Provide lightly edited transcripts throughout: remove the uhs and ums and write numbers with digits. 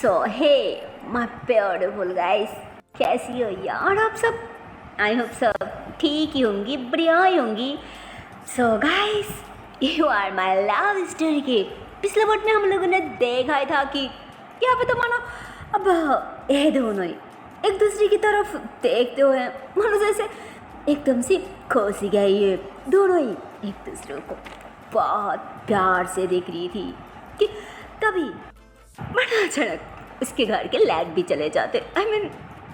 So hey my beautiful guys, कैसी हो यार आप सब। आई होप सब ठीक ही होंगी, बढ़िया ही होंगी। So guys, you are my love story के पिछले पार्ट में हम लोगों ने देखा ही था कि यहाँ पे तो मानो अब ये दोनों ही एक दूसरे की तरफ देखते हुए मानो जैसे एकदम से खोसी गई है। दोनों ही एक दूसरे को बहुत प्यार से देख रही थी कि तभी बड़ा अचानक उसके घर के लाइट भी चले जाते।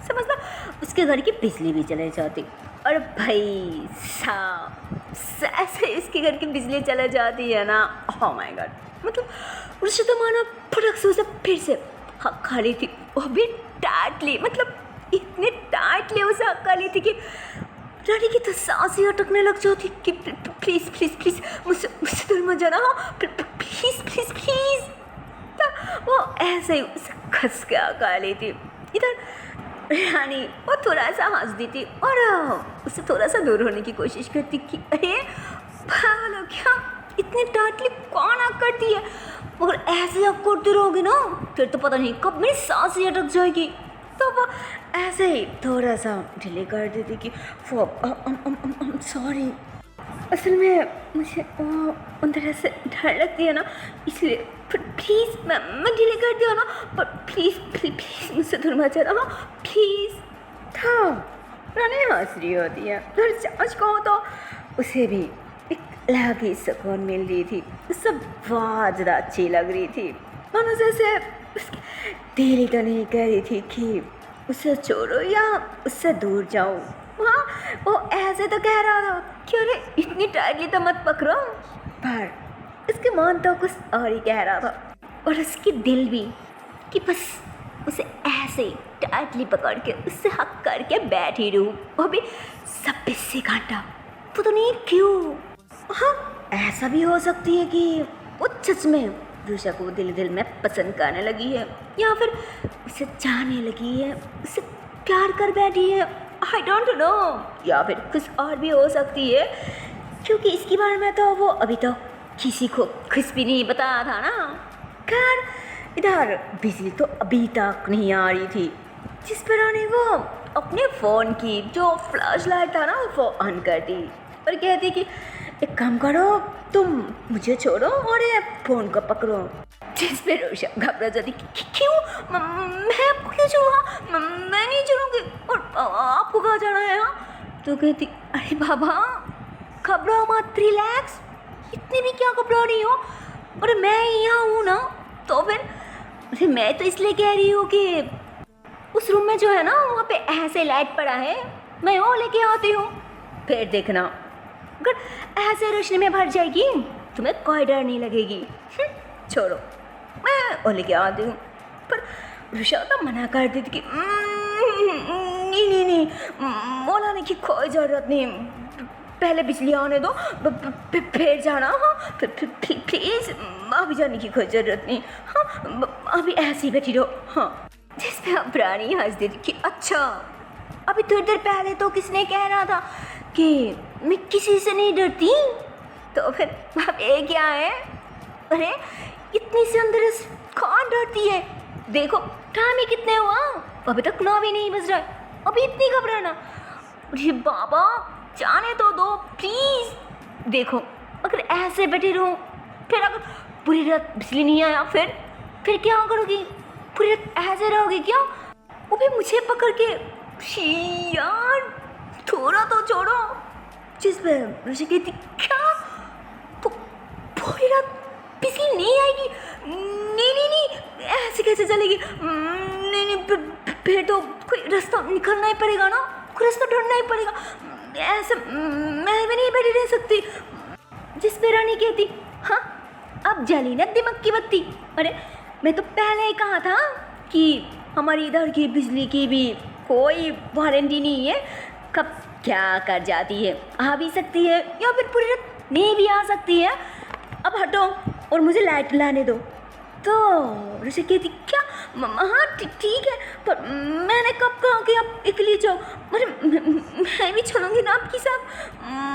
समझना, उसके घर की बिजली भी चले जाती। और भाई साहब ऐसे इसके घर की बिजली चले जाती है ना, ओह माय गॉड। मतलब उससे तो मानो फटक से उसे फिर से हक खा ली थी, वो भी टाइटली, मतलब इतने टाइटली उसे हक खा ली थी कि रानी की तो सांस ही अटकने लग जाती कि प्लीज़ प्लीज़ प्लीज़ मुझसे दूर मत जाना, प्लीज़ प्लीज़ प्लीज़। वो ऐसे ही उसे खस के हका ली थी। इधर रानी वो थोड़ा सा हंस दी थी और उससे थोड़ा सा दूर होने की कोशिश करती कि अरे पागल हो क्या, इतनी टाइटली कौन हक करती है। मगर ऐसे हक करती रहोगी ना फिर तो पता नहीं कब मेरी सांस ही अटक जाएगी। तो वो ऐसे ही थोड़ा सा ढीले कर देती कि सॉरी, असल में मुझे अंदर से डर लगती है ना, इसलिए प्लीज़ मैं ढीले कर दिया ना, पर प्लीज़ प्लीज़ प्लीज़ मुझसे दूर मत जाना, प्लीज़। था रानी हंस रही होती है और आज कहो तो उसे भी एक अलग ही सुकून मिल रही थी। उससे बहुत ज़्यादा अच्छी लग रही थी, मानो जैसे उसकी दिल ही तो नहीं कह रही थी कि उसे छोड़ो या उससे दूर जाओ। हाँ, वो ऐसे तो कह रहा था कि अरे इतनी टाइटली तो मत पकड़ो, पर उसके मन तो कुछ और ही कह रहा था। और उसकी दिल भी कि बस उसे ऐसे ही टाइटली पकड़ के उससे हक करके बैठी रहूँ, वो भी 24 घंटा। वो तो नहीं क्यों। हाँ, ऐसा भी हो सकती है कि वो सच में रुषा को दिल में पसंद करने लगी है या फिर उसे चाहने लगी है, उसे प्यार कर बैठी है। आई डोंट नो, या फिर कुछ और भी हो सकती है, क्योंकि इसके बारे में तो वो अभी तो किसी को कुछ भी नहीं बताया था ना। खैर, इधर बिजली तो अभी तक नहीं आ रही थी, जिस पर आने वो अपने फ़ोन की जो फ्लैश लाइट था ना वो ऑन कर दी और कहती कि एक काम करो, तुम मुझे छोड़ो और ये फ़ोन को पकड़ो। जिस पे रोशा घबरा जाती क्यों, मैं आपको क्यों छोड़ूंगा, मैं नहीं छोड़ूंगी, और आपको कहाँ जाना है। हाँ, तो कहती अरे बाबा घबराओ मत, रिलैक्स, इतनी भी क्या घबरा रही हो, अरे मैं यहाँ हूँ ना। तो फिर अरे मैं तो इसलिए कह रही हूँ कि उस रूम में जो है ना वहाँ पे ऐसे लाइट पड़ा है, मैं वो लेके आती हूँ, फिर देखना अगर ऐसे रोशनी में भर जाएगी तुम्हें कोई डर नहीं लगेगी। छोड़ो, मैं वो लेके आती हूँ। पर रुषा तो मना कर दी थी कि नहीं, वो लाने की कोई ज़रूरत नहीं, पहले बिजली आने दो फिर जाना। हाँ, प्लीज़ अभी जाने की कोई ज़रूरत नहीं। हाँ, अभी ऐसे ही बैठी रहो। हाँ, जिस पे अब रानी हंस दी थी कि अच्छा, अभी थोड़ी देर पहले तो किसने कह रहा था कि मैं किसी से नहीं डरती, तो फिर अब ये क्या है। अरे इतनी से अंदर से कौन डरती है, देखो टाइम ही कितने हुआ, अभी तक 9 भी नहीं बज रहा है, अभी इतनी घबराना। अरे बाबा जाने तो दो प्लीज़। देखो अगर ऐसे बैठी रहूँ, फिर अगर पूरी रात बिजली नहीं आया फिर क्या करोगी, पूरी रात ऐसे रहोगी क्या, वो भी मुझे पकड़ के। यार थोड़ा तो छोड़ो। जिस पर मुझे कहती क्या, तो पूरी रात बिजली नहीं आएगी, नहीं ऐसे कैसे चलेगी, नहीं फिर तो कोई रास्ता निकलना ही पड़ेगा ना, कोई रास्ता ढूंढना ही पड़ेगा, ऐसे मैं भी नहीं बैठी रह सकती। जिस पे रानी कहती हाँ अब जली ना दिमाग की बत्ती, अरे मैं तो पहले ही कहा था कि हमारी इधर की बिजली की भी कोई वारंटी नहीं है, कब क्या कर जाती है, आ भी सकती है या फिर पूरी रात नहीं भी आ सकती है। अब हटो और मुझे लाइट लाने दो। तो ऋषि कहती क्या, हाँ ठीक है, पर मैंने कब कहा कि आप अकेली जाओ, अरे मैं भी चलूँगी ना आपके साथ,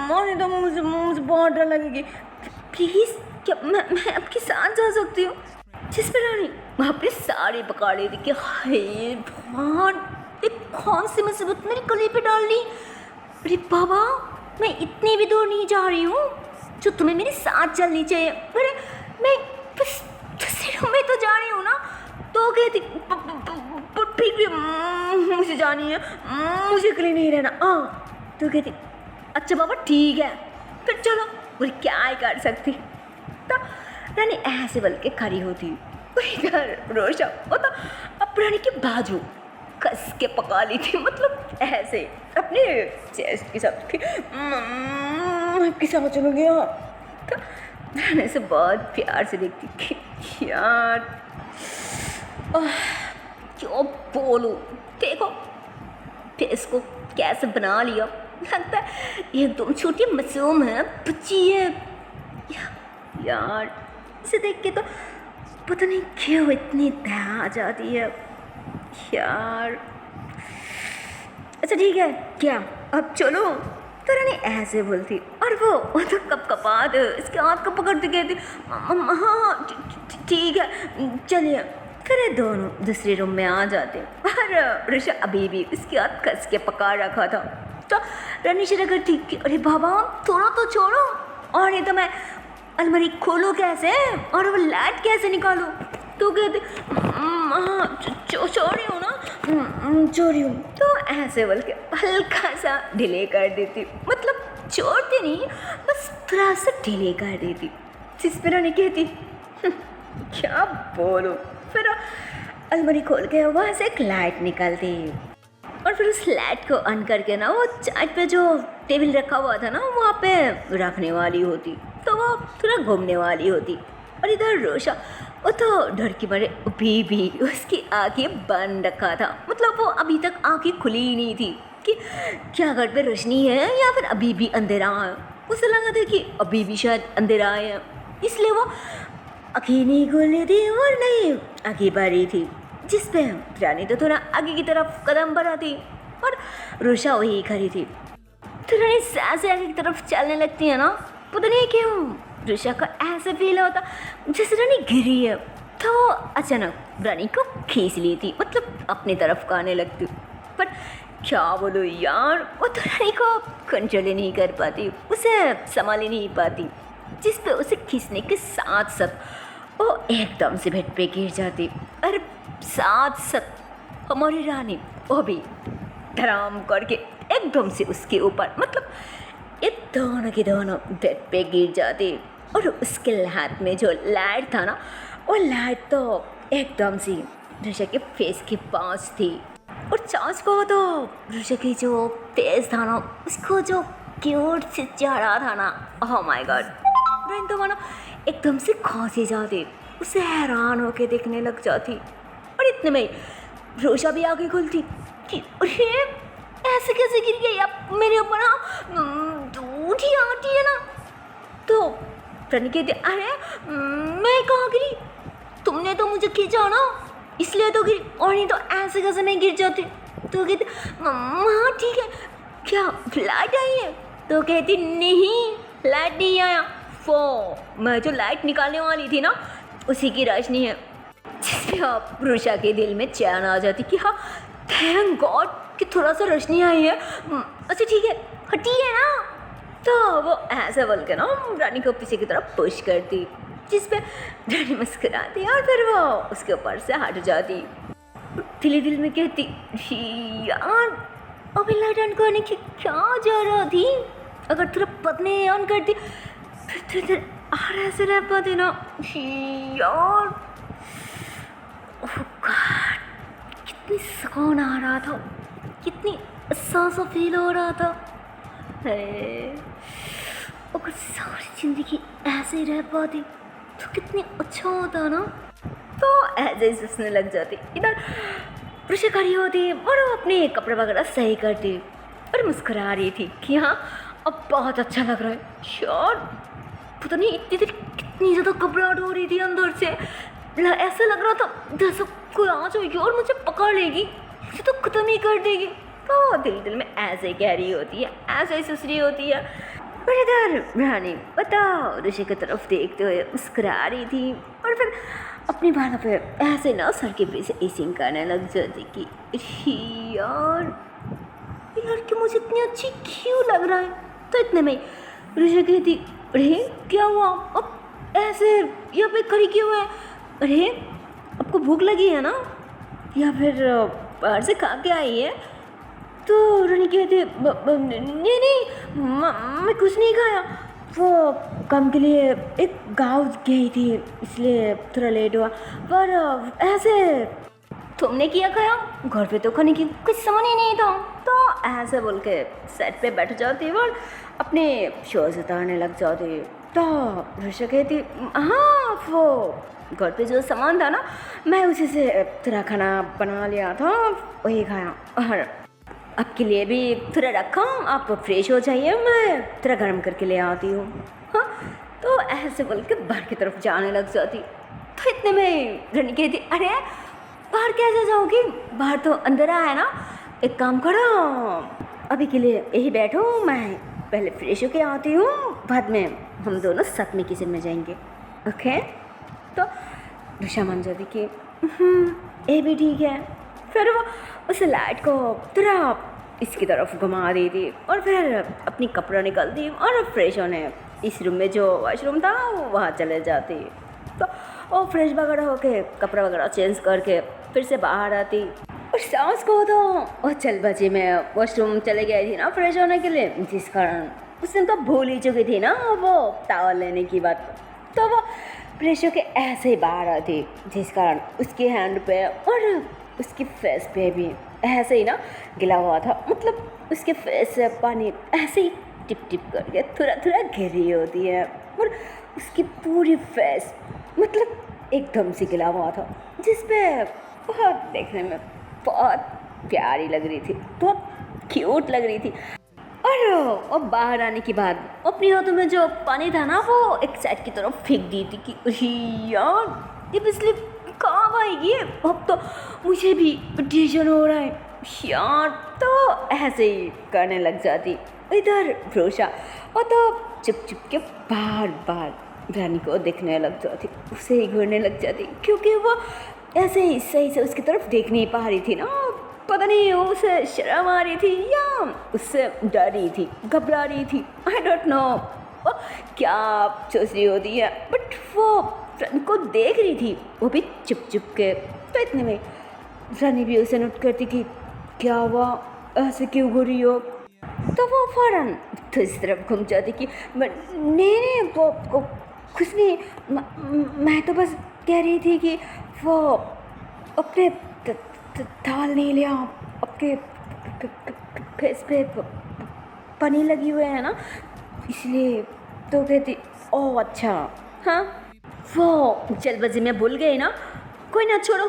मोने तो मुझे बहुत डर लगेगी, प्लीज़ क्या मैं आपके साथ जा सकती हूँ। जिस पर रानी वहाँ पे सारे पकड़ रही थी कि हाय भगवान, ये कौन सी मुसीबत मेरे गले पे डाल दी। अरे बाबा, मैं इतनी भी दूर नहीं जा रही हूँ जो तुम्हें मेरे साथ चलनी चाहिए। अरे मैं बस दूसरे रूम में तो जा रही हूँ ना। तो कहती पर फिर भी मुझे जानी है, मुझे अकेले नहीं रहना। तो कहती अच्छा बाबा ठीक है, फिर चलो। बोले क्या ही कर सकती। तो रानी ऐसे बल के खड़ी होती, इधर रोशा वो तो अब रानी के बाजू कस के पका ली थी, मतलब ऐसे अपने चेस्ट के साथ किसा चलो गया। तो रानी से बहुत प्यार से देखती कि यार क्यों बोलूं, देखो फेस को कैसे बना लिया, लगता है ये एकदम छोटी मासूम है, बच्ची है यार। इसे देख के तो पता नहीं क्यों इतनी दया आ जाती है यार। अच्छा ठीक है क्या अब चलो। तो रानी ऐसे बोलती और वो तो कपात इसके हाथ को पकड़ते कहती हाँ ठीक है चलिए। फिर ये दोनों दूसरे रूम में आ जाते और ऋषा अभी भी उसके हाथ कस के पकड़ रखा था। तो रानी शरा करती कि अरे बाबा थोड़ा तो छोड़ो, और नहीं तो मैं अलमारी खोलूँ कैसे और वो लाइट कैसे निकालूँ। तो कहते चोरी हूँ ना, चोरी हूँ। तो ऐसे बोल के हल्का सा डिले कर देती, मतलब छोड़ती नहीं, बस थोड़ा सा डिले कर देती। जिस पर रानी कहती क्या बोलूँ। फिर अलमारी खोल के वहाँ से एक लाइट निकालती और फिर उस लाइट को ऑन करके ना वो चाय पे जो टेबल रखा हुआ था ना वहाँ पे रखने वाली होती, तो वो थोड़ा घूमने वाली होती। और इधर रोशा वो तो डर के मारे अभी भी उसकी आंखें बंद रखा था, मतलब वो अभी तक आंखें खुली ही नहीं थी कि क्या घर पे रोशनी है या फिर अभी भी अंधेरा है। उसे लगा था कि अभी भी शायद अंधेरा है, इसलिए वो आंखें नहीं खोली थी और नहीं आगे बढ़ रही थी। जिस पे रानी तो थोड़ा आगे की तरफ कदम बढ़ा थी और रोशा वही खड़ी थी। तो रानी ऐसे आगे की तरफ चलने लगती है ना, पता नहीं क्यों रोशा का ऐसे फील होता जैसे रानी गिरी है। तो अचानक रानी को खींच ली थी, मतलब अपनी तरफ का आने लगती। पर क्या बोलो यार, वो तो रानी को कंट्रोल ही नहीं कर पाती, उसे संभाल ही नहीं पाती, जिस पे उसे खींचने के साथ साथ वो एकदम से बेड पे गिर जाती। और साथ साथ हमारी रानी वो भी धड़ाम करके एकदम से उसके ऊपर, मतलब ये दोनों के दोनों बेड पे गिर जाती। और उसके हाथ में जो लाइट था ना, वो लाइट तो एकदम से ऋषा के फेस के पास थी। और चांस को तो ऋषा की जो फेस था ना, उसको जो क्यूट से चेहरा था ना, ओह माय गॉड, रानी तो मानो एकदम से खांसी जाती, उसे हैरान होके देखने लग जाती। और इतने में रोशा भी आगे खुलती कि अरे ऐसे कैसे गिर गई आप मेरे ऊपर, दूध ही आती है ना। तो रानी कहती अरे मैं कहाँ गिरी, तुमने तो मुझे खींचा ना इसलिए तो गिरी, और नहीं तो ऐसे कैसे मैं गिर जाती। तो कहती हाँ ठीक है, क्या लाइट आई है। तो कहती नहीं लाइट नहीं आया, वो मैं जो लाइट निकालने वाली थी ना उसी की रोशनी है। जिसपे आप रोशा के दिल में चैन आ जाती कि हाँ थैंक गॉड कि थोड़ा सा रोशनी आई है। अच्छा ठीक है हटिए ना। तो वो ऐसे बोल के ना रानी को पीछे की तरफ पुश करती, जिस पे रानी मुस्कुराती और फिर वो उसके ऊपर से हट जाती। दिल में कहती यार अभी लाइट ऑन करने की क्या जरूरत थी, अगर थोड़ा पतने ऑन करती फिर और ऐसे रह पाते ना यार। ओह गॉड, कितनी सुकून आ रहा था, कितनी अच्छा सा फील हो रहा था। अगर सारी ज़िंदगी ऐसे ही रह पाती तो कितनी अच्छा होता ना। तो ऐसे ही सोचने लग जाती। इधर ऋषि खड़ी होती और वो अपने कपड़े वगैरह सही करती और मुस्कुरा रही थी कि हाँ अब बहुत अच्छा लग रहा है यार। पता नहीं इतनी देर कितनी ज़्यादा घबराहट हो रही थी अंदर से, ऐसा लग रहा था जैसे कोई आ जाएगी और मुझे पकड़ लेगी, मुझे तो ख़त्म ही कर देगी। तो दिल में ऐसे कह रही होती है, ऐसे ही सुसरी होती है। और इधर रानी बताओ ऋषि की तरफ देखते हुए मुस्कुरा रही थी और फिर अपनी बातों पे ऐसे ना सर के पीछे इसिंग करने लग जाती कि यार ये लड़की मुझे इतनी अच्छी क्यों लग रहा है। तो इतने में ऋषा कहती, अरे क्या हुआ, अब ऐसे यहाँ पे खड़ी क्यों है? अरे आपको भूख लगी है ना, या फिर बाहर से खा के आई है? तो रानी कहती, नहीं नहीं मैं कुछ नहीं खाया, वो काम के लिए एक गाँव गई थी इसलिए थोड़ा लेट हुआ, पर ऐसे तुमने किया खाया? घर पे तो खाने की कुछ सामान ही नहीं था। तो ऐसे बोल के सेट पे बैठ जाती और अपने शोज उतारने लग जाती। तो ऋषा कहती, हाँ वो घर पे जो सामान था ना, मैं उसी से थोड़ा खाना बना लिया था, वही खाया, और आपके लिए भी थोड़ा रखा, आप फ्रेश हो जाइए, मैं थोड़ा गर्म करके ले आती हूँ। हाँ, तो ऐसे बोल के बाहर की तरफ जाने लग जाती। तो इतने में रानी कहती, अरे बाहर कैसे जाओगी, बाहर तो अंधेरा है ना, एक काम करो अभी के लिए यही बैठो, मैं पहले फ्रेश होके आती हूँ, बाद में हम दोनों साथ में किचन में जाएंगे, ओके? तो ऋषा मान जाती कि ये भी ठीक है। फिर वो उस लाइट को थोड़ा इसकी तरफ घुमा देती और फिर अपनी कपड़ा निकालती और फ्रेश होने इस रूम में जो वॉशरूम था वहाँ चले जाती। तो वो फ्रेश वगैरह होके कपड़ा वगैरह चेंज करके फिर से बाहर आती और सांस को तो वो जल्दबाजी में वॉशरूम चले गई थी ना फ्रेश होने के लिए, जिस कारण उस दिन तो भूल ही चुकी थी ना वो टावल लेने की बात। तो वो फ्रेश होके ऐसे ही बाहर आती, जिस कारण उसके हैंड पे और उसकी फेस पे भी ऐसे ही ना गिला हुआ था, मतलब उसके फेस से पानी ऐसे ही टिप टिप करके थोड़ा थोड़ा गिरी होती है और उसकी पूरी फेस मतलब एकदम से गिला हुआ था, जिसपे बहुत देखने में बहुत प्यारी लग रही थी, बहुत क्यूट लग रही थी। और बाहर आने के बाद अपनी हाथों में जो पानी था ना वो एक साइड की तरफ फेंक दी थी कि यार ये बिजली कहाँ आएगी, अब तो मुझे भी टेंशन हो रहा है यार। तो ऐसे ही करने लग जाती। इधर ऋषा और तो चुप चुप के बार बार रानी को देखने लग जाती, उसे ही घूरने लग जाती, क्योंकि वो ऐसे ही सही से उसकी तरफ देख नहीं पा रही थी ना, पता नहीं उसे शर्म आ रही थी या उससे डर रही थी, घबरा रही थी, आई डोंट नो क्या सोच रही होती है, बट वो रानी को देख रही थी, वो भी चुप चुप के। तो इतने में रानी भी उसे नोट करती कि क्या हुआ, ऐसे क्यों घूर रही हो? तो वो फौरन तो इस तरफ घूम जाती कि नहीं वो कुछ नहीं, मैं तो बस कह रही थी कि वो अपने थाल नहीं लिया, आपके फेस पे पानी लगी हुई है ना, इसलिए। तो कहती, ओह अच्छा, हाँ वो जल्दबाजी में भूल गई ना, कोई ना छोड़ो,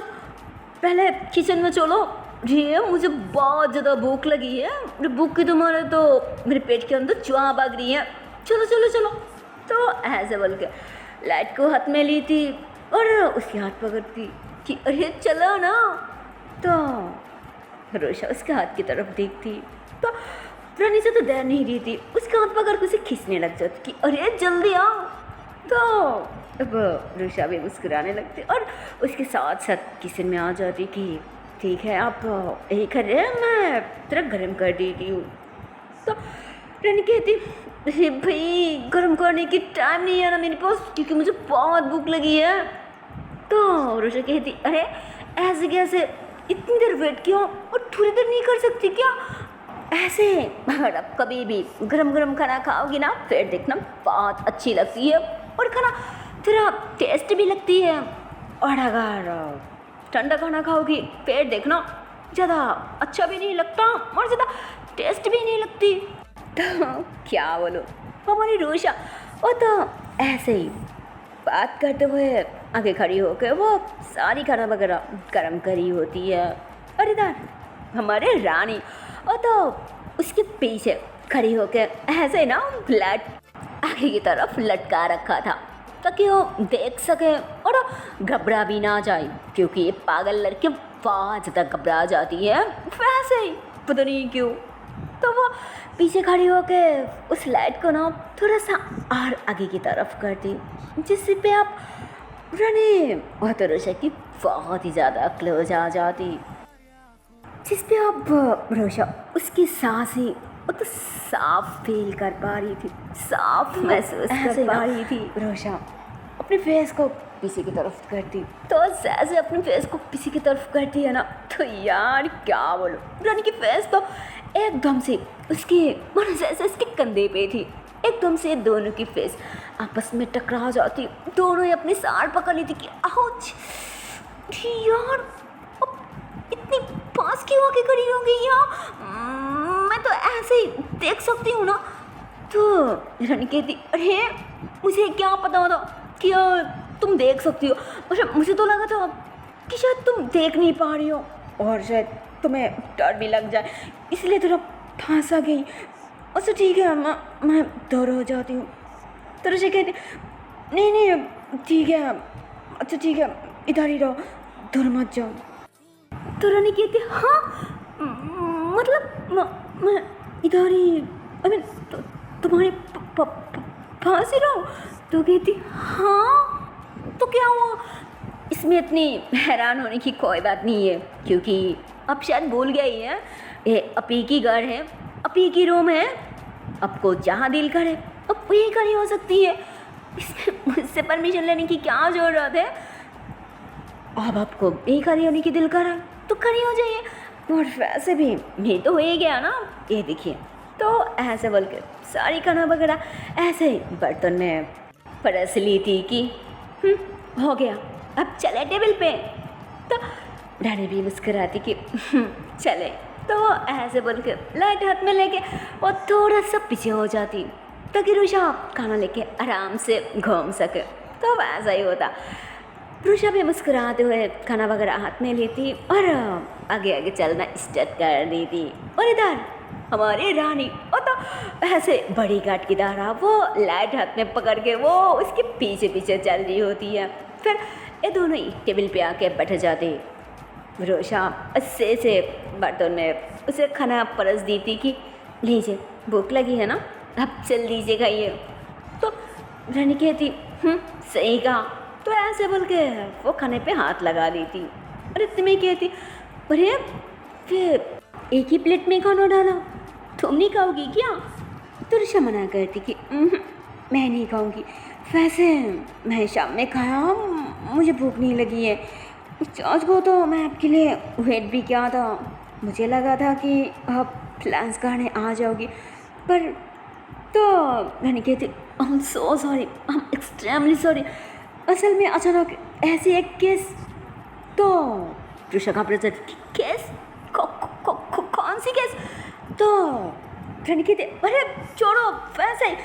पहले किचन में चलो, जी मुझे बहुत ज़्यादा भूख लगी है, भूख की तुम्हारे तो मेरे पेट के अंदर चूहा भाग रही है, चलो चलो चलो। तो ऐसे बोल के लाइट को हाथ में ली थी और उसके हाथ पकड़ती कि अरे चलो ना। तो ऋषा उसके हाथ की तरफ देखती तो रानी से तो देर नहीं रही थी, उसके हाथ पकड़ के उसे खींचने लग जाती कि अरे जल्दी आओ। तो अब ऋषा भी मुस्कुराने लगती और उसके साथ साथ किचन में आ जाती कि ठीक है आप यही कर रहे हैं, मैं तेरा गर्म कर देती हूँ। तो रानी कहती अरे भाई गर्म करने की टाइम नहीं है ना मेरे पास, क्योंकि मुझे बहुत भूख लगी है। तो ऋषा कहती अरे ऐसे कैसे, इतनी देर वेट किया और थोड़ी देर नहीं कर सकती क्या? ऐसे अगर आप कभी भी गरम गरम खाना खाओगी ना फिर देखना बहुत अच्छी लगती है और खाना थोड़ा टेस्ट भी लगती है, और अगर ठंडा खाना खाओगी फिर देखना ज़्यादा अच्छा भी नहीं लगता और ज़्यादा टेस्ट भी नहीं लगती। तो क्या बोलो, हमारी ऋषा वो तो ऐसे ही बात करते हुए आगे खड़ी होकर वो सारी खाना वगैरह गर्म करी होती है, और इधर हमारे रानी और तो उसके पीछे खड़ी होकर ऐसे ना फ्लैट आगे की तरफ लटका रखा था ताकि वो देख सके और घबरा भी ना जाए, क्योंकि ये पागल लड़की बहुत ज़्यादा घबरा जाती है वैसे ही पता नहीं क्यों। तो वो पीछे खड़ी होकर उस लाइट को ना थोड़ा सा और आगे की तरफ करती, जिससे पे आप रानी और तो रोशा की बहुत ही ज़्यादा क्लोज आ जाती, जिस पे अब रोशा उसकी सांसें वो तो साफ फील कर पा रही थी, साफ महसूस कर पा रही थी। रोशा अपने फेस को पीछे की तरफ करती, तो जैसे अपने फेस को पीछे की तरफ करती है ना, तो यार क्या बोलो, रानी की फेस तो एकदम से उसके मन जैसे उसके कंधे पे थी, एकदम से दोनों की फेस आपस में टकरा जाती, दोनों ही अपनी साड़ पकड़ ली थी कि आउच यार, अब इतनी पास क्यों आके खड़ी हो गई यार, मैं तो ऐसे ही देख सकती हूँ ना। तो रानी कहती, अरे मुझे क्या पता होता कि तुम देख सकती हो, अच्छा मुझे तो लगा था कि शायद तुम देख नहीं पा रही हो और शायद तुम्हें डर भी लग जाए, इसलिए थोड़ा फंस आ गई। अच्छा ठीक है, मैं दूर हो जाती हूँ। तो ऋषि कहती, नहीं नहीं ठीक है, अच्छा ठीक है, इधर ही रहो, दूर मत जाओ। तो रानी कहती, हाँ मतलब मैं इधर ही, अभी तुम्हारे पास ही रहूँ। तो कहती, हाँ तो क्या हुआ, इसमें इतनी हैरान होने की कोई बात नहीं है, क्योंकि अब शायद भूल गई है, ये अपी की घर है, अपी की रूम है, आपको जहाँ दिल करे अब वही खड़ी हो सकती है, इसमें मुझसे परमिशन लेने की क्या ज़रूरत है। अब आपको यही खड़ी होने की दिल करा तो खड़ी हो जाइए, और वैसे भी मैं तो हो ही गया ना, ये देखिए। तो ऐसे बोल के सारी खाना वगैरह ऐसे ही बर्तन में परस ली थी कि हो गया, अब चले टेबल पे। तो रानी भी मुस्कुराती कि चले। तो ऐसे बोल के लाइट हाथ में लेके और थोड़ा सा पीछे हो जाती ताकि रुषा खाना लेके आराम से घूम सके। तो ऐसा ही होता, रुषा भी मुस्कुराते हुए खाना वगैरह हाथ में लेती और आगे आगे चलना स्टार्ट कर दी थी। और इधर हमारी रानी वो तो ऐसे बड़ी गाट की तरह वो लाइट हाथ में पकड़ के वो उसके पीछे पीछे चल रही होती है। फिर ये दोनों ही टेबल पे आके बैठ जाते। रोशा अच्छे से बर्तन में उसे खाना परस दी थी कि लीजिए भूख लगी है ना, अब चल दीजिए खाइए। तो रानी कहती सही कहा। तो ऐसे बोल के वो खाने पे हाथ लगा दी थी और इतने में कहती, अरे फिर एक ही प्लेट में खाना डाला, तुम नहीं खाओगी क्या। तो ऋषा मना करती कि मैं नहीं खाऊंगी, वैसे मैं शाम में खाया, मुझे भूख नहीं लगी है। आज को तो मैं आपके लिए वेट भी किया था, मुझे लगा था कि आप लंच करने आ जाओगी, पर तो मैंने कहती I am so sorry, I am extremely sorry, असल में अचानक ऐसी एक केस। तो ऋषा घबरा जाती, केस कौन सी केस। तो फ्रेंड कहती, अरे छोड़ो वैसे ही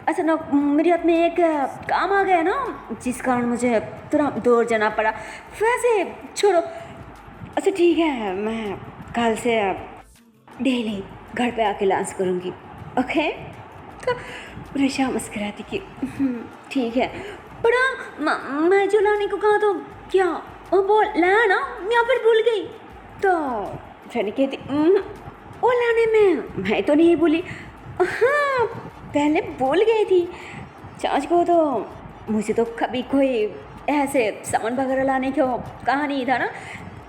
अचानक मेरे हाथ में एक काम आ गया ना, जिस कारण मुझे तुरंत दूर जाना पड़ा, वैसे छोड़ो। अच्छा ठीक है, मैं कल से डेली घर पे आके लंच करूँगी, ओके। तो ऋषा मुस्कुराती कि ठीक है, बड़ा मैं जो लाने को कहा तो क्या वो बोल लाया ना, मैं फिर भूल गई। तो फ्रेंड कहती वो लाने में मैं तो नहीं भूली, हाँ पहले भूल गई थी। चाच को तो मुझे तो कभी कोई ऐसे सामान वगैरह लाने को कहा नहीं था ना,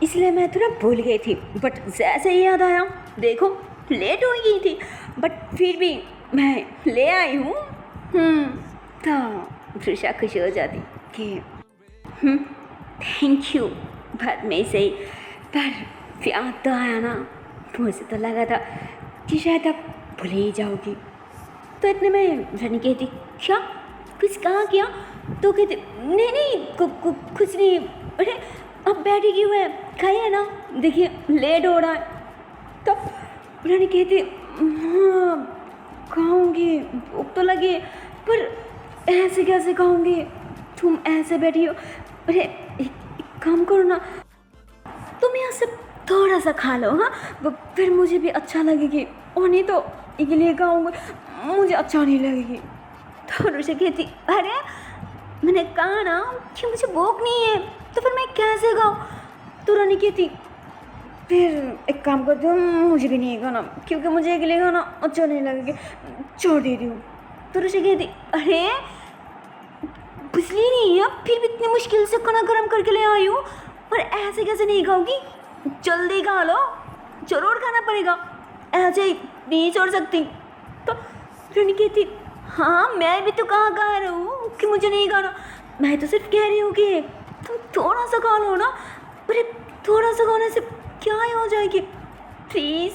इसलिए मैं थोड़ा भूल गई थी, बट जैसे ही याद आया देखो लेट हो गई थी, बट फिर भी मैं ले आई हूँ। तो ऋषा खुश हो जाती कि थैंक यू, बाद में से ही, पर याद तो आया ना, मुझे तो लगा था कि शायद आप भूल ही जाओगी। तो इतने में रानी कहती, क्या कुछ कहा क्या। तो कहती नहीं नहीं कुछ नहीं, अरे अब बैठी क्यों है, खाइए ना, देखिए लेट हो रहा है। तो रानी कहती हाँ खाऊंगी, भूख तो लगी, पर ऐसे कैसे खाऊंगी, तुम ऐसे बैठी हो। अरे एक काम करो ना, तुम यहाँ से थोड़ा सा खा लो, हाँ फिर मुझे भी अच्छा लगेगी, और नहीं तो इसीलिए खाऊंगी, मुझे अच्छा नहीं लगेगी। तो ऋषि कहती, अरे मैंने कहा ना कि मुझे भूख नहीं है, तो फिर मैं कैसे खाऊँ। तो रानी कहती फिर एक काम करती हूँ, मुझे भी नहीं खाना, क्योंकि मुझे अकेले खाना अच्छा नहीं लगेगा, छोड़ देती हूँ। तो ऋषि कहती, अरे बिजली नहीं है, फिर भी इतनी मुश्किल से खाना गर्म करके ले आई हूँ, पर ऐसे कैसे नहीं खाऊंगी? जल्दी खा लो, जरूर खाना पड़ेगा, ऐसे ही नहीं छोड़ सकती। तो रानी कहती हाँ मैं भी तो कहाँ कह रहा हूँ कि मुझे नहीं खाना, मैं तो सिर्फ कह रही हूँ कि तुम थोड़ा सा खा लो ना। अरे थोड़ा सा खाने से क्या ही हो जाएगी, प्लीज़।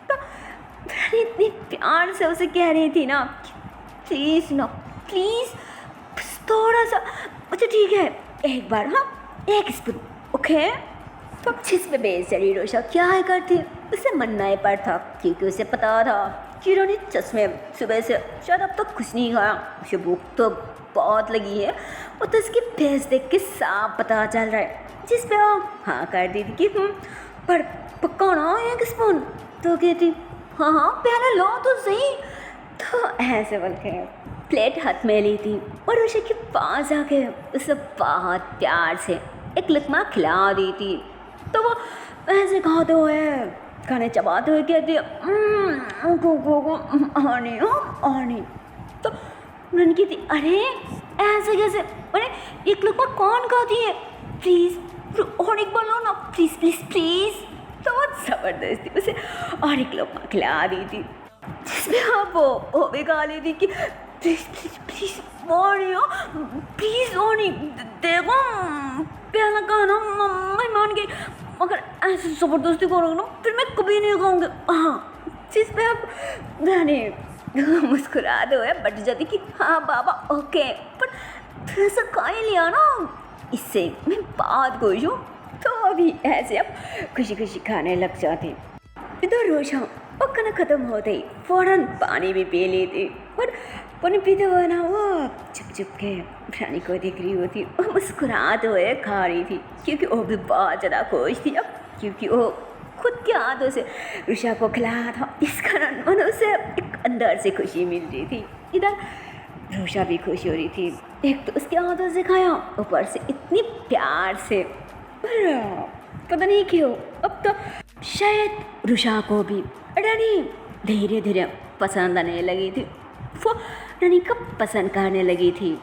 तो रानी इतनी प्यार से उसे कह रही थी ना, प्लीज़ ना प्लीज़, बस थोड़ा सा। अच्छा ठीक है, एक बार, हाँ 1 स्पून, ओके। तो जिस पे बेचारी रोशा क्या है करती, उसे मनना ही पर था, क्योंकि उसे पता था कि रानी चश्मे सुबह से शायद अब तक कुछ नहीं खाया, उसे भूख तो बहुत लगी है। और तो उसकी फेस देख के साफ पता चल रहा है, जिस पे वो हाँ कर दी थी कि पर पक्का ना 1 स्पून। तो कहती हाँ हाँ पहले लो तो सही। तो ऐसे बोल के प्लेट हाथ में ली थी और रोशा के पास आके उसे बहुत प्यार से एक लकमा खिला दी थी। तो वो ऐसे खाते हुए खाने चबाते हुए कहती आनी हो आनी। तो रन की थी अरे ऐसे कैसे, अरे एक लकमा कौन खाती है, प्लीज़ और एक बार लो ना, प्लीज़ प्लीज़ प्लीज़। तो बहुत ज़बरदस्ती उसे और एक लकमा खिला दी थी, जिसमें आप वो भी खा ली थी कि प्लीज़ प्लीज़ प्लीज़ वाणी हो, प्लीज़ वाणी देखो पहला खाना मैं मान गई, अगर ऐसे ज़बरदस्ती करोगे ना फिर मैं कभी नहीं खाऊंगी। हाँ, जिस पे आप रानी मुस्कुराते हुए बट जाती कि हाँ बाबा ओके, पर थोड़ा सा खा ही लिया ना, इससे मैं बहुत खुश हूँ। तो अभी ऐसे अब खुशी खुशी खाने लग जाते। इधर रोशा और खाना ख़त्म होते ही फ़ौरन पानी भी पी लेती, और पानी पीते हुए ना वो चुप चुप के रानी को देख रही होती और मुस्कुराते हुए खा रही थी, क्योंकि वो भी बहुत ज़्यादा खुश थी अब, क्योंकि वो खुद के हाथों से रोशा को खिलाया था, इस कारण मन उसे एक अंदर से खुशी मिल रही थी। इधर रोशा भी खुश हो रही थी, एक तो उसके हाथों से खाया, ऊपर से इतनी प्यार से। पता नहीं क्यों अब तो शायद रुषा को भी रानी धीरे धीरे पसंद आने लगी थी, वो रानी को पसंद करने लगी थी,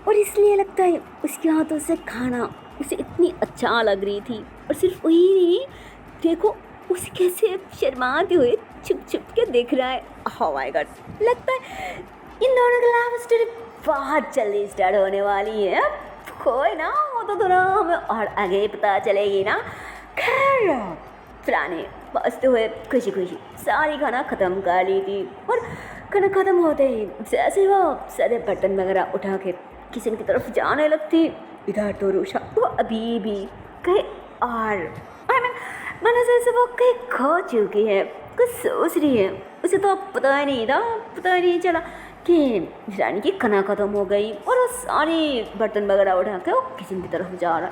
और इसलिए लगता है उसके हाथों से खाना उसे इतनी अच्छा लग रही थी। और सिर्फ वही नहीं, देखो उसे कैसे शर्माते हुए छुप छुप के देख रहा है। ओह माय गॉड, लगता है इन दोनों की लव स्टोरी बहुत जल्दी स्टार्ट होने वाली है। कोई ना, वो तो थोड़ा हमें और आगे पता चलेगी ना। खैर रानी बसते हुए खुशी खुशी सारी खाना ख़त्म कर ली थी, और खाना ख़त्म होते ही जैसे वो सारे बर्तन वगैरह उठा के किचन की तरफ जाने लगती, इधर तो रोशा वो अभी भी कहीं और मैंने जैसे वो कहीं खो चुकी है, कुछ सोच रही है। उसे तो अब पता ही नहीं था, पता ही नहीं चला कि रानी की खाना ख़त्म हो गई, और वो सारे बर्तन वगैरह उठा के वो किचन की तरफ जा रहा।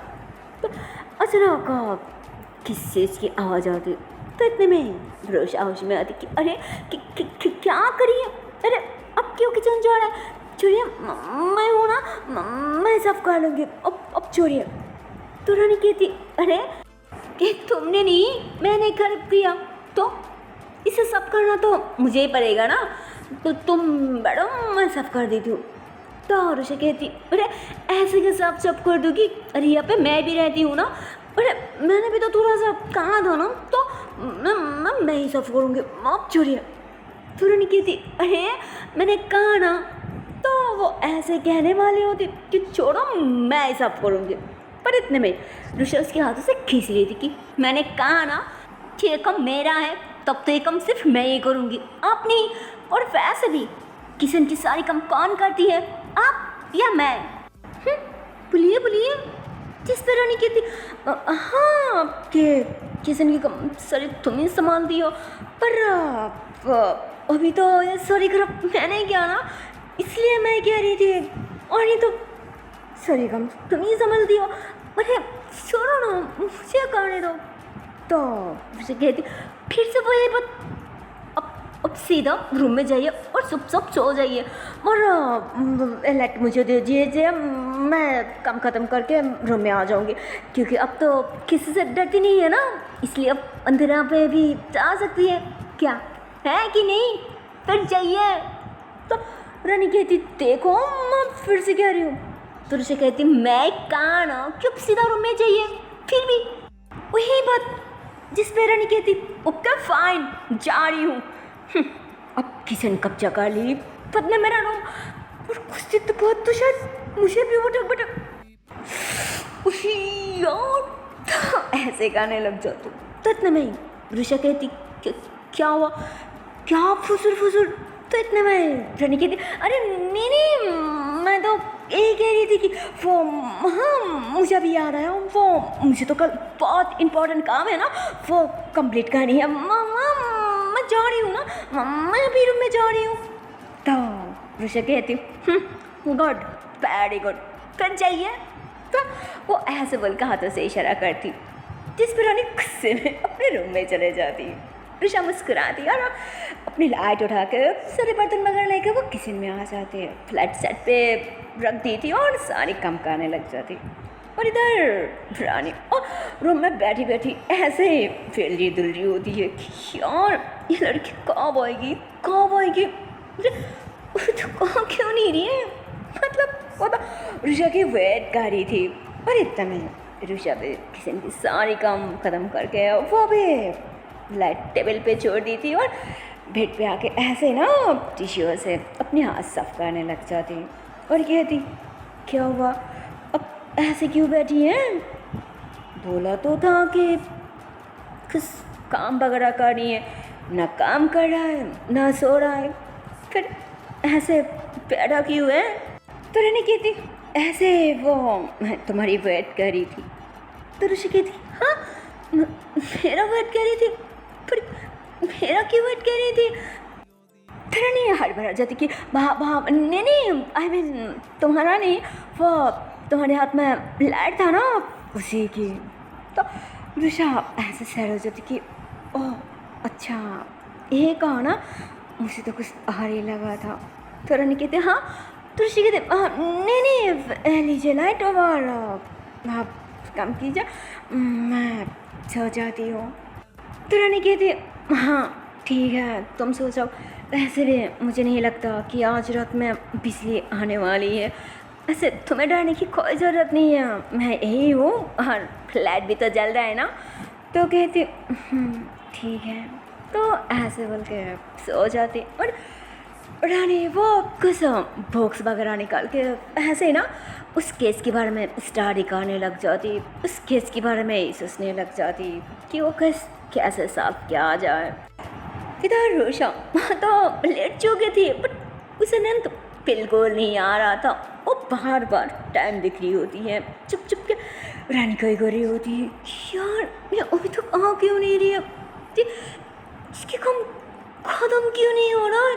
तो अचानक किस चीज़ की आवाज़ आती, तो इतने में रोशा होश में आती कि अरे क्या करिए, अरे अब क्यों किचन जा रहा है, छोड़िए मैं हूँ ना, मैं साफ कर लूँगी, अब छोड़िए। तो रानी कहती अरे कि तुमने नहीं मैंने कर दिया, तो इसे साफ करना तो मुझे ही पड़ेगा ना, तो तुम बैठो मैं साफ कर देती हूँ। तो रोशा कहती अरे ऐसे के साफ कर दूँगी, अरे यहाँ पे मैं भी रहती हूँ ना, अरे मैंने भी तो थोड़ा सा कहा था ना, तो मैं ही साफ करूँगी, आप छोड़िए। तो रानी कहती अरे मैंने कहा ना, तो वो ऐसे कहने वाली होती कि छोड़ो मैं ही साफ करूँगी, पर इतने में रोशा उसके हाथों से खींच रही थी कि मैंने कहा ना कि ये काम मेरा है, तब तो ये काम सिर्फ मैं ही करूँगी, आप नहीं। और वैसे भी किचन की सारी काम कौन करती है, आप या मैं? बोलिए बोलिए। जिस पर रानी कहती हाँ कि किचन की काम सारी तुम ही संभालती हो, पर अभी तो ये सारी खराब मैंने किया ना, इसलिए मैं कह रही थी, और नहीं तो सारी काम तुम ही संभालती हो, अरे छोड़ो ना मुझे करने दो। तो मुझे कहती फिर से वही बात, अब सीधा रूम में जाइए और चुपचाप सो जाइए, और लाइट मुझे दे दीजिए, मैं काम ख़त्म करके रूम में आ जाऊंगी, क्योंकि अब तो किसी से डरती नहीं है ना, इसलिए अब अंधेरा पे भी जा सकती है, क्या है कि नहीं, फिर जाइए। तो रानी कहती देखो मैं फिर से कह रही हूँ, तो उसे कहती मैं कहाँ ना, क्यों सीधा रूम में जाइए। फिर भी वही बात जिस पे रानी कहती ओके फाइन जा रही हूँ। अब किसी ने कब्जा कर ली पता नहीं मेरा रूम, और कुछ दिन तो बहुत तो शायद मुझे भी उठक बटक यार ऐसे गाने लग जाते। तो इतने में ही ऋषा कहती क्या हुआ, क्या फुसुर फुसुर। तो इतने में रानी कहती अरे नहीं नहीं मैं तो यही कह रही थी कि वो हाँ मुझे अभी याद आया, वो मुझे तो कल बहुत इम्पोर्टेंट काम है ना, वो कंप्लीट करनी है। मैं जा रही हूँ ना, मैं अभी रूम में जा रही हूँ। तो ऋषा कहती गुड वेरी गुड कर जाइए। तो वो ऐसे बोल के हाथों से इशारा करती, जिस पर रानी गुस्से में अपने रूम में चले जाती। ऋषा मुस्कुराती और अपनी लाइट उठा के सारे बर्तन वगैरह लेके वो किचन में आ जाते। फ्लैट सेट पे रख दी थी और सारी काम करने लग जाती। और इधर रानी और रूम में बैठी बैठी ऐसे फेल रही दुल रही होती है कि यार ये लड़की कब आएगी कब आएगी, तो कहाँ क्यों नहीं रही है। मतलब वो तो ऋषा की वेट कर रही थी। और इतना में ऋषा भी किचन की सारी काम ख़त्म करके वो भी लाइट टेबल पे छोड़ दी थी और बेड पे आके ऐसे ना टिश्यू से अपने हाथ साफ करने लग जाती। और कहती क्या हुआ अब ऐसे क्यों बैठी हैं, बोला तो था कि कुछ काम वगैरह कर रही है, ना काम कर रहा है ना सो रहा है, फिर ऐसे बैठा क्यों है। तो रानी कहती ऐसे वो मैं तुम्हारी वेट कर रही थी। तो ऋषि कहती हाँ मेरा वेट कर रही थी, पर मेरा क्यों वेट कर रही थी। फिर नहीं हर भरा जाती कि वहाँ नहीं नहीं आई मीन तुम्हारा नहीं, वो तुम्हारे हाथ में लाइट था ना उसी की। तो ऋषा ऐसे सैर हो जाती कि ओह अच्छा ये कहा ना, मुझे तो कुछ आ ही लगा था। तो रानी कहते हाँ, तो ऋषि कहते नहीं नहीं लीजिए लाइट और आप काम कीजिए मैं सो जाती हूँ। तो रानी कहती हाँ ठीक है तुम सो जाओ, वैसे भी मुझे नहीं लगता कि आज रात में बिजली आने वाली है, ऐसे तुम्हें डरने की कोई ज़रूरत नहीं है, मैं यही हूँ और फ्लैट भी तो जल रहा है ना। तो कहती ठीक है। तो ऐसे बोल के सो जाती। और रानी वो कुछ बुक्स वगैरह निकाल के ऐसे ही ना उस केस के बारे में स्टडी करने लग जाती, उस केस के बारे में सोचने लग जाती कि वो केस कैसे साफ किया जाए। इधर रोशा तो लेट चुकी थी बट उसे नींद बिल्कुल नहीं आ रहा था। वो बार बार टाइम दिख रही होती है, चुप चुप के रानी कही कर रही होती है यार ये अभी तक आ क्यों नहीं रही है, इसके काम ख़त्म क्यों नहीं हो रहा,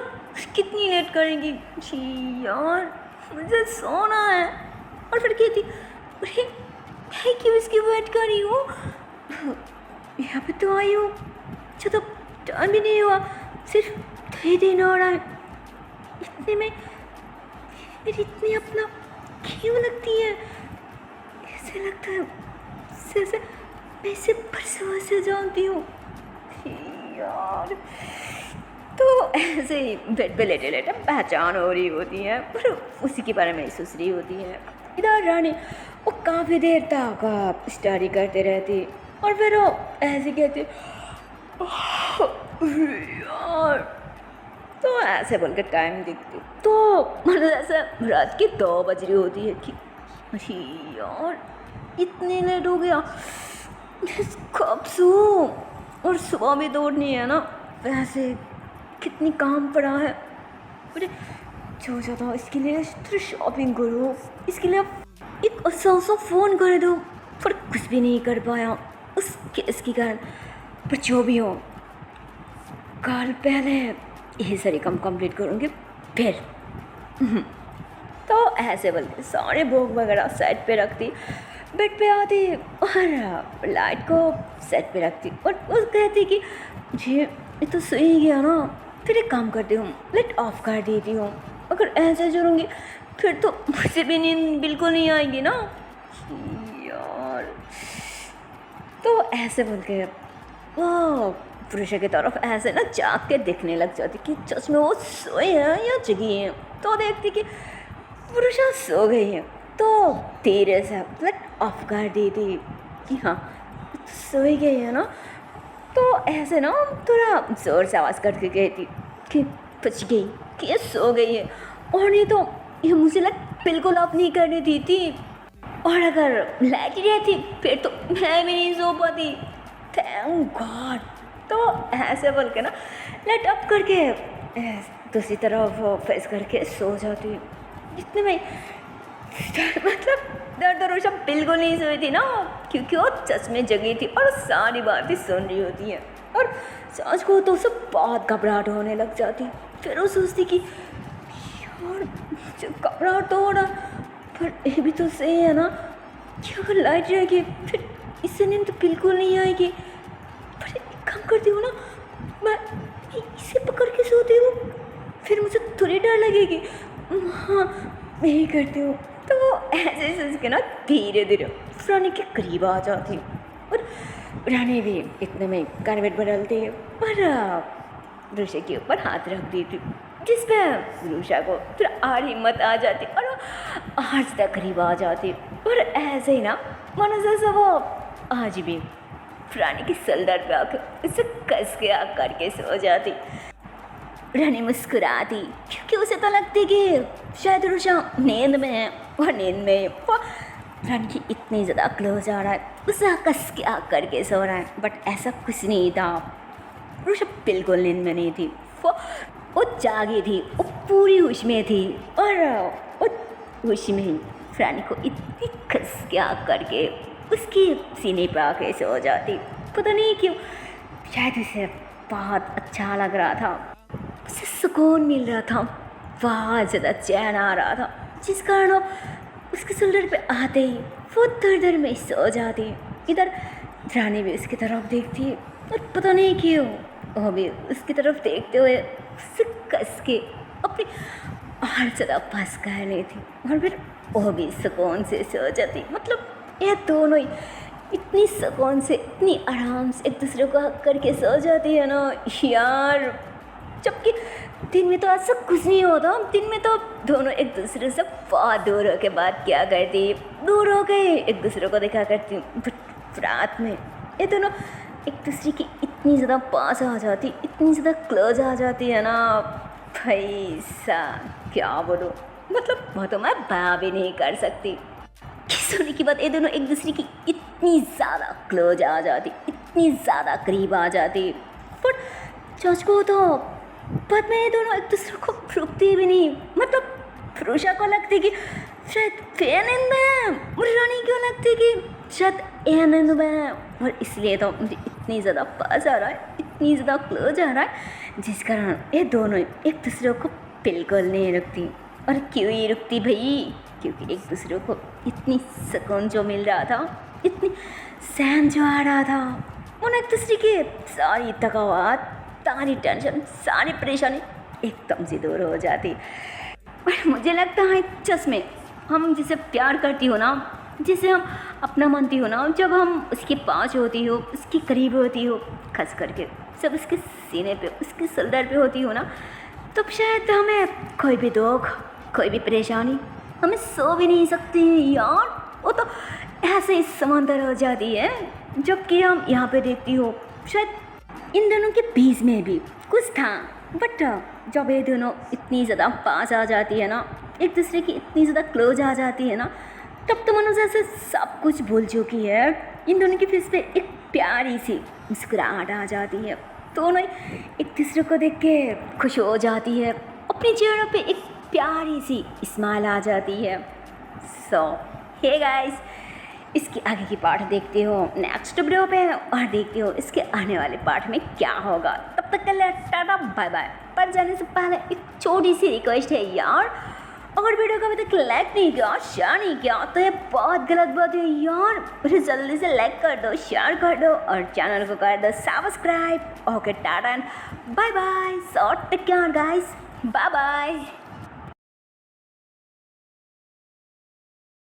कितनी लेट करेंगी जी यार मुझे सोना है। और फिर कहती अरे मैं क्यों इसकी वेट कर रही हूँ, यहाँ पे तो आई हूँ अच्छा तो टाइम भी नहीं हुआ, सिर्फ 3 दिन हो रहा है, इतने में मेरी इतनी अपना क्यों लगती है, ऐसे लगता है जैसे मैं इसे परसों से जानती हूँ यार। तो ऐसे ही बेड पे लेटे लेटे पहचान हो रही होती है पर उसी के बारे में सोच रही होती है। इधर रानी वो काफ़ी देर तक स्टडी करते रहती और फिर वो ऐसे कहती यार। तो ऐसे बोल के टाइम देखती तो मतलब ऐसे रात की 2 बज रही होती है कि अरे यार इतने लेट हो गया, कब सोऊं, और सुबह भी दौड़नी है ना, वैसे कितनी काम पड़ा है। अरे सोचा था इसके लिए थोड़ी शॉपिंग करो, इसके लिए एक अच्छा सा फ़ोन कर दो, पर कुछ भी नहीं कर पाया उस केस के कारण। पर जो भी हो कल पहले यही सारी काम कंप्लीट करूँगी फिर। तो ऐसे बोल के सारे बुक वगैरह सेट पे रखती, बेड पे आती और लाइट को सेट पे रखती और उस कहती कि जी ये तो सो ही गया ना, फिर एक काम करती हूँ लाइट ऑफ कर देती हूँ, अगर ऐसे करूँगी फिर तो मुझे भी नींद बिल्कुल नहीं आएगी ना यार। तो ऐसे बोल के वो पुरुष की तरफ ऐसे ना झाँक के देखने लग जाती कि सच में वो सोए हैं या जगी हैं। तो देखती कि पुरुष सो गई है तो धीरे से मतलब ऑफ कर दी थी कि हाँ सो ही गई है ना। तो ऐसे ना थोड़ा ज़ोर से आवाज़ करके गई थी कि बच गई कि ये सो गई है, और नहीं तो ये मुझे बिल्कुल ऑफ नहीं करने दी थी, और अगर लाइट ही रहती फिर तो मैं भी नहीं सो पाती। Thank God. तो ऐसे बोल के ना लाइट ऑफ करके दूसरी तरफ फेस करके सो जाती। इतने में मतलब दर्द और रोशा बिल्कुल नहीं सोई थी ना, क्योंकि वो चश्मे जगी थी और सारी बातें सुन रही होती हैं, और सांस को तो उसे बहुत घबराहट होने लग जाती। फिर वो सोचती कि यार मुझे घबराहट तो हो रहा, पर ये भी तो सही है ना कि अगर लाइट रहेगी फिर इससे नींद तो बिल्कुल नहीं आएगी। पर एक काम करती हूँ ना, मैं इसे पकड़ के सोती हूँ, फिर मुझे थोड़ी डर लगेगी। हाँ मैं ही करती हूँ। तो वो ऐसे सोच के ना धीरे धीरे रानी के करीब आ जाती, और रानी भी इतने में कारपेट बदलती है और रूषा के ऊपर हाथ रख देती, जिस पर रूषा को थोड़ा और हिम्मत आ जाती और वो आज तक करीब आ जाती। और ऐसे ही ना मानो जैसा वो आज भी रानी की सलदर पे आकर उसे कस के आग करके सो जाती। रानी मुस्कुराती क्योंकि उसे तो लगती कि शायद रूषा नींद में है, और नींद में वो रानी की इतनी ज़्यादा क्लोज आ रहा है, उसे कस के आग करके सो रहा है। बट ऐसा कुछ नहीं था, रूषा बिल्कुल नींद में नहीं थी, वो जागी थी, वो पूरी होश में थी, और वो होश में ही रानी को इतनी कस के आग करके उसकी सीने पे आके सो जाती। पता नहीं क्यों, शायद उसे बहुत अच्छा लग रहा था, उसे सुकून मिल रहा था, बहुत ज़्यादा चैन आ रहा था, जिस कारण वो उसके शोल्डर पे आते ही वो दर में सो जाती। इधर रानी भी उसकी तरफ देखती है, और पता नहीं क्यों वो भी उसकी तरफ देखते हुए उसे कस के अपनी और ज़्यादा पास कर लेती, और फिर वो भी सुकून से सो जाती। मतलब ये दोनों ही इतनी सुकून से, इतनी आराम से एक दूसरे को हक करके सो जाती है ना यार। जबकि दिन में तो ऐसा कुछ नहीं होता, दिन में तो दोनों एक दूसरे से बहुत दूर होकर बात किया करती, दूर हो गए एक दूसरे को देखा करती। बट रात में ये दोनों एक दूसरे की इतनी ज़्यादा पास आ जाती, इतनी ज़्यादा क्लोज आ जाती है ना भाई साहब, क्या बोलूँ, मतलब वो तो मैं बयां भी नहीं कर सकती। सोने के बाद ये दोनों एक दूसरे की इतनी ज़्यादा क्लोज आ जाती, इतनी ज़्यादा करीब आ जाती। पर जज को तो बाद में ये दोनों एक दूसरे को रुकती भी नहीं। मतलब रूषा को लगती कि शायद ये नींद में है, और रानी क्यों लगती कि शायद ये नींद में है, और इसलिए तो मुझे इतनी ज़्यादा पास आ रहा है, इतनी ज़्यादा क्लोज आ रहा है, जिस कारण ये दोनों एक दूसरे को बिल्कुल नहीं रुकती। और क्यों ही रुकती भाई, क्योंकि एक दूसरे को इतनी सुकून जो मिल रहा था, इतनी सहन जो आ रहा था, उन एक दूसरे की सारी थकावट, सारी टेंशन, सारी परेशानी एकदम से दूर हो जाती। और मुझे लगता है चश्मे हम जिसे प्यार करती हो ना, जिसे हम अपना मानती हो ना, जब हम उसके पास होती हो, उसके करीब होती हो, खस करके जब उसके सीने पे, उसके शोल्डर पे होती हो ना, तब शायद हमें कोई भी दुख, कोई भी परेशानी, हमें सो भी नहीं सकती यार। वो तो ऐसे ही समंदर हो जाती है। जबकि हम यहाँ पे देखती हो शायद इन दोनों के बीच में भी कुछ था, बट जब ये दोनों इतनी ज़्यादा पास आ जाती है ना, एक दूसरे की इतनी ज़्यादा क्लोज आ जाती है ना, तब तो मनो जैसे सब कुछ भूल चुकी है। इन दोनों के फेस पे एक प्यारी सी मुस्कुराहट आ जाती है, दोनों एक दूसरे को देख के खुश हो जाती है, अपने चेहरों पे एक प्यारी सी स्माइल आ जाती है। सो हे गाइस, इसके आगे की पार्ट देखते हो नेक्स्ट वीडियो पे, और देखते हो इसके आने वाले पार्ट में क्या होगा। तब तक के लिए टाटा बाय बाय। पर जाने से पहले एक छोटी सी रिक्वेस्ट है यार, अगर वीडियो को अभी तक लाइक नहीं किया, शेयर नहीं किया, तो ये बहुत गलत बात है यार। मुझे जल्दी से लाइक कर दो, शेयर कर दो, और चैनल को कर दो subscribe. Okay tata and bye bye. So take care guys, bye bye.